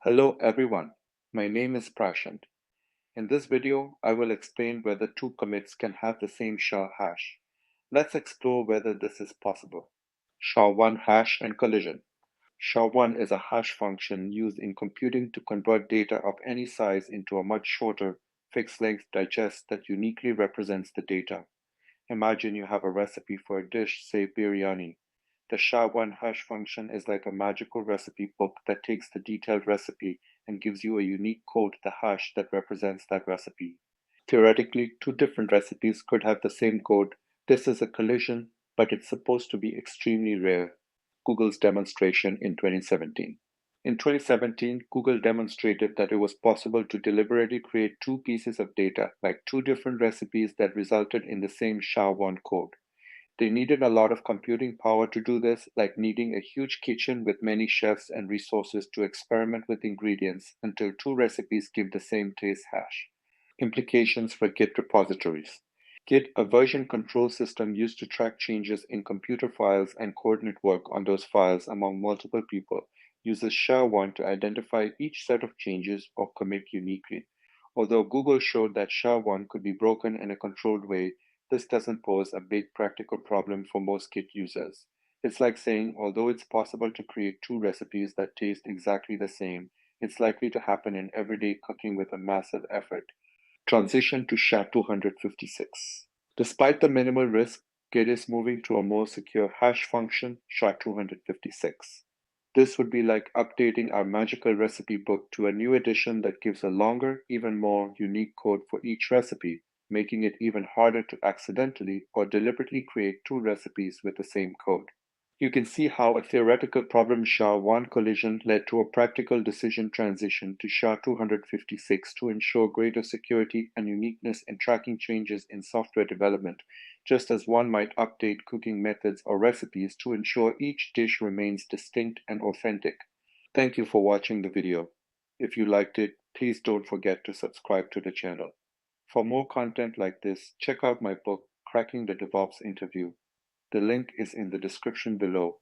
Hello everyone, my name is Prashant. In this video, I will explain whether two commits can have the same SHA hash. Let's explore whether this is possible. SHA-1 hash and collision. SHA-1 is a hash function used in computing to convert data of any size into a much shorter, fixed-length digest that uniquely represents the data. Imagine you have a recipe for a dish, say biryani. The SHA-1 hash function is like a magical recipe book that takes the detailed recipe and gives you a unique code, the hash that represents that recipe. Theoretically, two different recipes could have the same code. This is a collision, but it's supposed to be extremely rare. Google's demonstration in 2017. In 2017, Google demonstrated that it was possible to deliberately create two pieces of data, like two different recipes that resulted in the same SHA-1 code. They needed a lot of computing power to do this, like needing a huge kitchen with many chefs and resources to experiment with ingredients until two recipes give the same taste hash. Implications for Git repositories. Git, a version control system used to track changes in computer files and coordinate work on those files among multiple people, uses SHA-1 to identify each set of changes or commit uniquely. Although Google showed that SHA-1 could be broken in a controlled way, this doesn't pose a big practical problem for most Git users. It's like saying, although it's possible to create two recipes that taste exactly the same, it's likely to happen in everyday cooking with a massive effort. Transition to SHA-256. Despite the minimal risk, Git is moving to a more secure hash function, SHA-256. This would be like updating our magical recipe book to a new edition that gives a longer, even more unique code for each recipe, making it even harder to accidentally or deliberately create two recipes with the same code. You can see how a theoretical problem SHA-1 collision led to a practical decision transition to SHA-256 to ensure greater security and uniqueness in tracking changes in software development, just as one might update cooking methods or recipes to ensure each dish remains distinct and authentic. Thank you for watching the video. If you liked it, please don't forget to subscribe to the channel. For more content like this, check out my book, Cracking the DevOps Interview. The link is in the description below.